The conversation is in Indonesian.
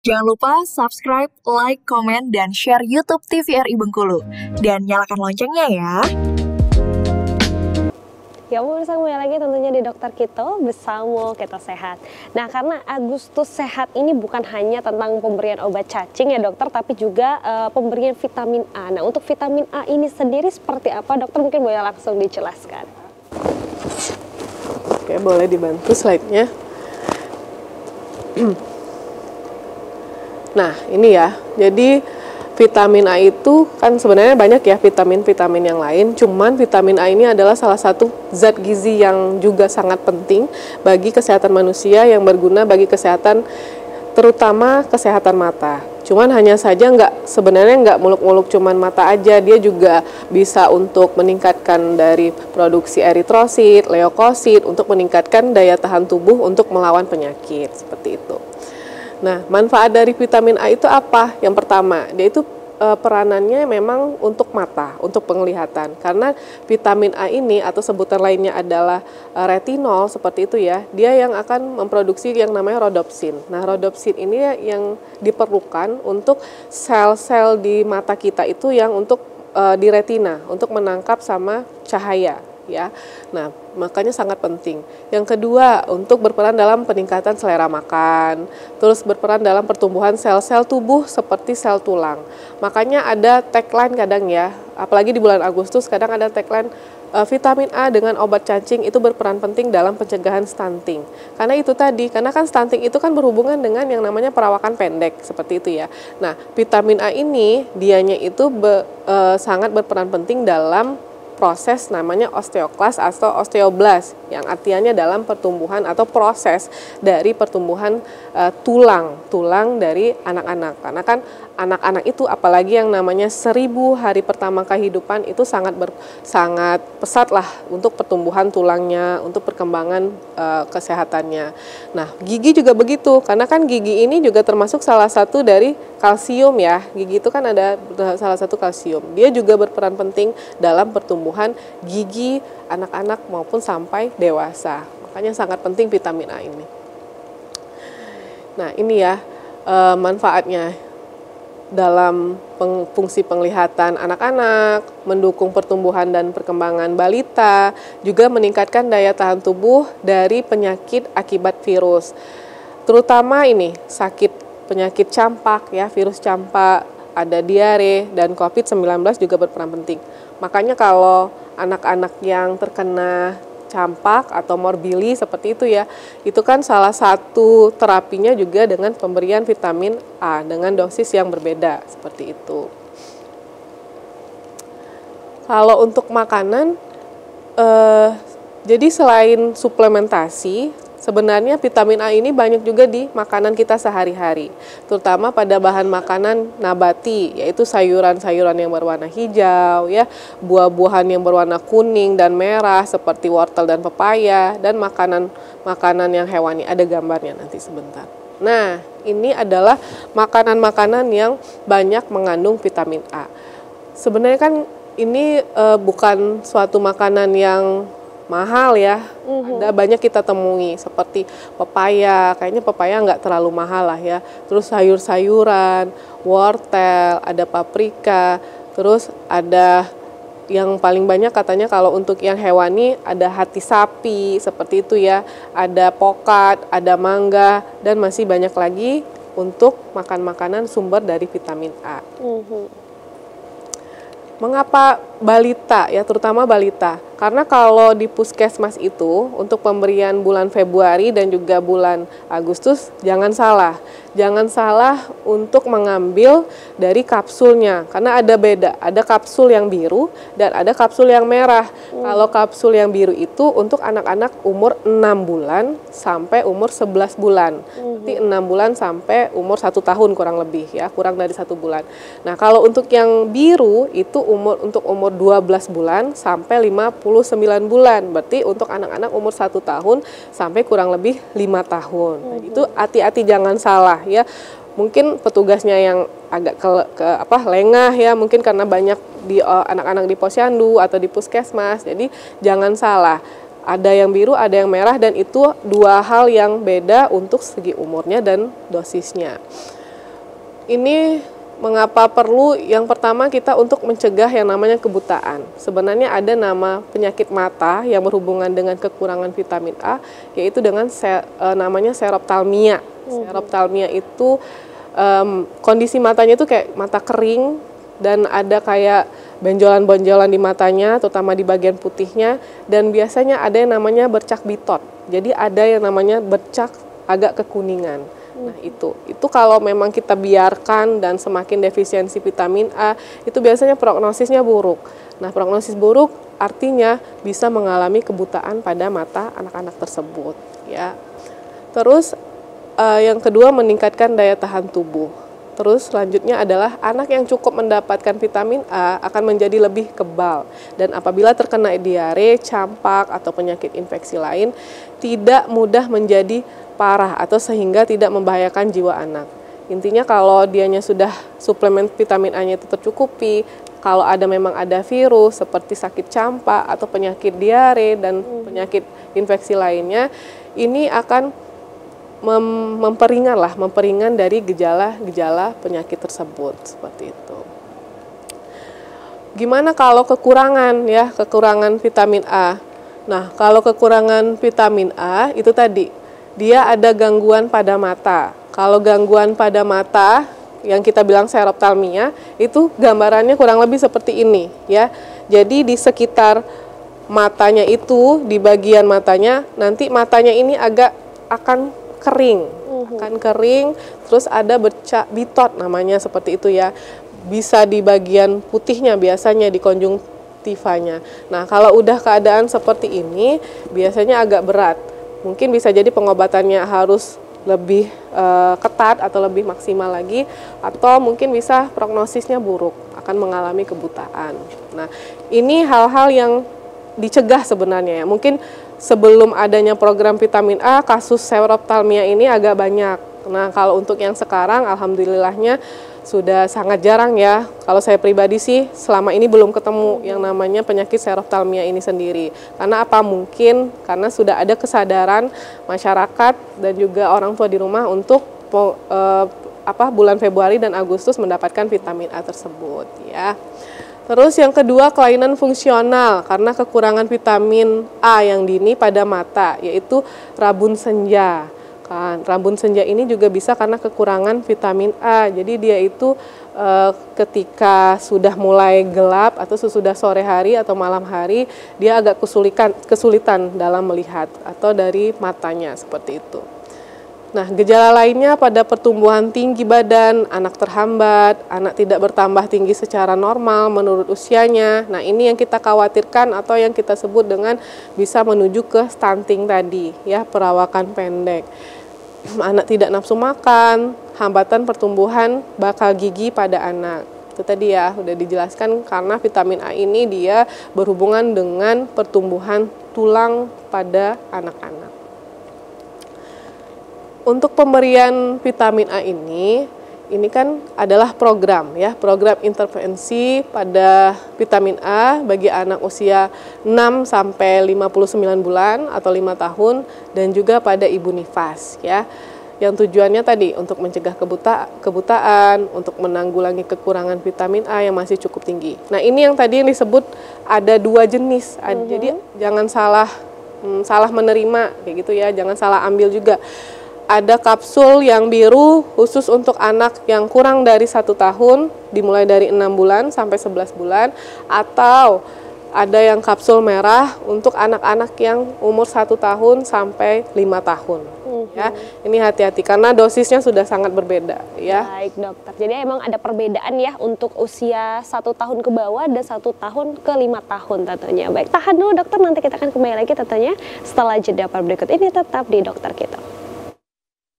Jangan lupa subscribe, like, komen, dan share YouTube TVRI Bengkulu. Dan nyalakan loncengnya ya. Ya, pemirsa, kembali lagi tentunya di Dokter Kito bersama Keto Sehat. Nah, karena Agustus Sehat ini bukan hanya tentang pemberian obat cacing ya dokter, tapi juga pemberian vitamin A. Nah, untuk vitamin A ini sendiri seperti apa dokter? Mungkin boleh langsung dijelaskan. Oke, boleh dibantu slide-nya. Nah, ini ya. Jadi vitamin A itu kan sebenarnya banyak ya vitamin-vitamin yang lain. Cuman vitamin A ini adalah salah satu zat gizi yang juga sangat penting bagi kesehatan manusia, yang berguna bagi kesehatan, terutama kesehatan mata. Cuman hanya saja sebenarnya nggak muluk-muluk cuman mata aja, dia juga bisa untuk meningkatkan dari produksi eritrosit, leukosit, untuk meningkatkan daya tahan tubuh untuk melawan penyakit, seperti itu. Nah, manfaat dari vitamin A itu apa? Yang pertama, dia itu peranannya memang untuk mata, untuk penglihatan. Karena vitamin A ini atau sebutan lainnya adalah retinol, seperti itu ya. Dia yang akan memproduksi yang namanya rodopsin. Nah, rodopsin ini yang diperlukan untuk sel-sel di mata kita itu yang untuk di retina, untuk menangkap sama cahaya. Ya, nah makanya sangat penting. Yang kedua, untuk berperan dalam peningkatan selera makan, terus berperan dalam pertumbuhan sel-sel tubuh seperti sel tulang. Makanya ada tagline kadang ya, apalagi di bulan Agustus kadang ada tagline vitamin A dengan obat cacing itu berperan penting dalam pencegahan stunting. Karena itu tadi, karena kan stunting itu kan berhubungan dengan yang namanya perawakan pendek, seperti itu ya. Nah, vitamin A ini dianya itu sangat berperan penting dalam proses namanya osteoklas atau osteoblas, yang artinya dalam pertumbuhan atau proses dari pertumbuhan tulang dari anak-anak. Karena kan anak-anak itu apalagi yang namanya 1000 hari pertama kehidupan itu sangat pesat lah untuk pertumbuhan tulangnya, untuk perkembangan kesehatannya. Nah, gigi juga begitu, karena kan gigi ini juga termasuk salah satu dari kalsium ya. Gigi itu kan ada salah satu kalsium. Dia juga berperan penting dalam pertumbuhan gigi anak-anak maupun sampai dewasa. Makanya sangat penting vitamin A ini. Nah, ini ya manfaatnya dalam fungsi penglihatan anak-anak, mendukung pertumbuhan dan perkembangan balita, juga meningkatkan daya tahan tubuh dari penyakit akibat virus. Terutama ini penyakit campak ya, virus campak, ada diare, dan COVID-19 juga berperan penting. Makanya kalau anak-anak yang terkena campak atau morbili seperti itu ya, itu kan salah satu terapinya juga dengan pemberian vitamin A dengan dosis yang berbeda, seperti itu. Kalau untuk makanan, jadi selain suplementasi, sebenarnya vitamin A ini banyak juga di makanan kita sehari-hari, terutama pada bahan makanan nabati, yaitu sayuran-sayuran yang berwarna hijau, ya, buah-buahan yang berwarna kuning dan merah seperti wortel dan pepaya, dan makanan-makanan yang hewani. Ada gambarnya nanti sebentar. Nah, ini adalah makanan-makanan yang banyak mengandung vitamin A. Sebenarnya kan ini bukan suatu makanan yang mahal ya, ada banyak kita temui seperti pepaya, kayaknya pepaya nggak terlalu mahal lah ya. Terus sayur-sayuran, wortel, ada paprika, terus ada yang paling banyak katanya kalau untuk yang hewani ada hati sapi, seperti itu ya. Ada pokat, ada mangga, dan masih banyak lagi untuk makan makanan sumber dari vitamin A. Mengapa balita ya, terutama balita? Karena kalau di puskesmas itu untuk pemberian bulan Februari dan juga bulan Agustus, jangan salah untuk mengambil dari kapsulnya, karena ada beda, ada kapsul yang biru dan ada kapsul yang merah. Kalau kapsul yang biru itu untuk anak-anak umur 6 bulan sampai umur 11 bulan. Nanti 6 bulan sampai umur 1 tahun kurang lebih ya, kurang dari 1 bulan. Nah, kalau untuk yang biru itu untuk umur 12 bulan sampai 59 bulan. Berarti untuk anak-anak umur 1 tahun sampai kurang lebih 5 tahun. Nah, itu hati-hati jangan salah ya. Mungkin petugasnya yang agak lengah ya, mungkin karena banyak di anak-anak di posyandu atau di puskesmas. Jadi jangan salah. Ada yang biru, ada yang merah, dan itu dua hal yang beda untuk segi umurnya dan dosisnya. ini mengapa perlu? Yang pertama kita untuk mencegah yang namanya kebutaan. Sebenarnya ada nama penyakit mata yang berhubungan dengan kekurangan vitamin A, yaitu dengan namanya seroptalmia. Seroptalmia itu kondisi matanya itu kayak mata kering dan ada kayak benjolan-benjolan di matanya, terutama di bagian putihnya, dan biasanya ada yang namanya bercak bitot. Jadi ada yang namanya bercak agak kekuningan. Nah itu kalau memang kita biarkan dan semakin defisiensi vitamin A, itu biasanya prognosisnya buruk. Nah prognosis buruk artinya bisa mengalami kebutaan pada mata anak-anak tersebut, ya. Terus yang kedua meningkatkan daya tahan tubuh. Terus selanjutnya adalah anak yang cukup mendapatkan vitamin A akan menjadi lebih kebal. Dan apabila terkena diare, campak, atau penyakit infeksi lain, tidak mudah menjadi parah atau sehingga tidak membahayakan jiwa anak. Intinya kalau dianya sudah suplemen vitamin A-nya itu tercukupi, kalau memang ada virus seperti sakit campak atau penyakit diare dan penyakit infeksi lainnya, ini akan memperingan dari gejala-gejala penyakit tersebut, seperti itu. Gimana kalau kekurangan vitamin A? Nah, kalau kekurangan vitamin A itu tadi dia ada gangguan pada mata. Kalau gangguan pada mata yang kita bilang seroptalmia itu gambarannya kurang lebih seperti ini, ya. Jadi di sekitar matanya itu, di bagian matanya, nanti matanya ini akan kering, terus ada bercak bitot namanya seperti itu, ya. Bisa di bagian putihnya biasanya di konjungtivanya. Nah, kalau udah keadaan seperti ini biasanya agak berat. Mungkin bisa jadi pengobatannya harus lebih ketat atau lebih maksimal lagi, atau mungkin bisa prognosisnya buruk, akan mengalami kebutaan. Nah, ini hal-hal yang dicegah sebenarnya, ya. Mungkin sebelum adanya program vitamin A, kasus seroptalmia ini agak banyak. Nah, kalau untuk yang sekarang, alhamdulillahnya sudah sangat jarang, ya. Kalau saya pribadi sih, selama ini belum ketemu yang namanya penyakit seroptalmia ini sendiri. Karena apa? Mungkin karena sudah ada kesadaran masyarakat dan juga orang tua di rumah untuk bulan Februari dan Agustus mendapatkan vitamin A tersebut, ya. Terus yang kedua, kelainan fungsional karena kekurangan vitamin A yang dini pada mata, yaitu rabun senja. Rabun senja ini juga bisa karena kekurangan vitamin A. Jadi dia itu ketika sudah mulai gelap atau sesudah sore hari atau malam hari, dia agak kesulitan dalam melihat atau dari matanya, seperti itu. Nah, gejala lainnya pada pertumbuhan tinggi badan, anak terhambat, anak tidak bertambah tinggi secara normal menurut usianya. Nah, ini yang kita khawatirkan atau yang kita sebut dengan bisa menuju ke stunting tadi, ya, perawakan pendek. Anak tidak nafsu makan, hambatan pertumbuhan bakal gigi pada anak. Itu tadi, ya, udah dijelaskan karena vitamin A ini dia berhubungan dengan pertumbuhan tulang pada anak-anak. Untuk pemberian vitamin A ini kan adalah program, ya, program intervensi pada vitamin A bagi anak usia 6 sampai 59 bulan atau 5 tahun dan juga pada ibu nifas, ya. Yang tujuannya tadi untuk mencegah kebutaan, untuk menanggulangi kekurangan vitamin A yang masih cukup tinggi. Nah, ini yang tadi yang disebut ada 2 jenis. Jadi jangan salah menerima kayak gitu, ya, jangan salah ambil juga. Ada kapsul yang biru khusus untuk anak yang kurang dari 1 tahun, dimulai dari 6 bulan sampai 11 bulan, atau ada yang kapsul merah untuk anak-anak yang umur 1 tahun sampai 5 tahun. Ya, ini hati-hati karena dosisnya sudah sangat berbeda, ya. Baik, dokter. Jadi emang ada perbedaan, ya, untuk usia 1 tahun ke bawah dan 1 tahun ke 5 tahun tentunya. Baik, tahan dulu dokter, nanti kita akan kembali lagi tentunya setelah jeda berikut ini, tetap di Dokter Kita.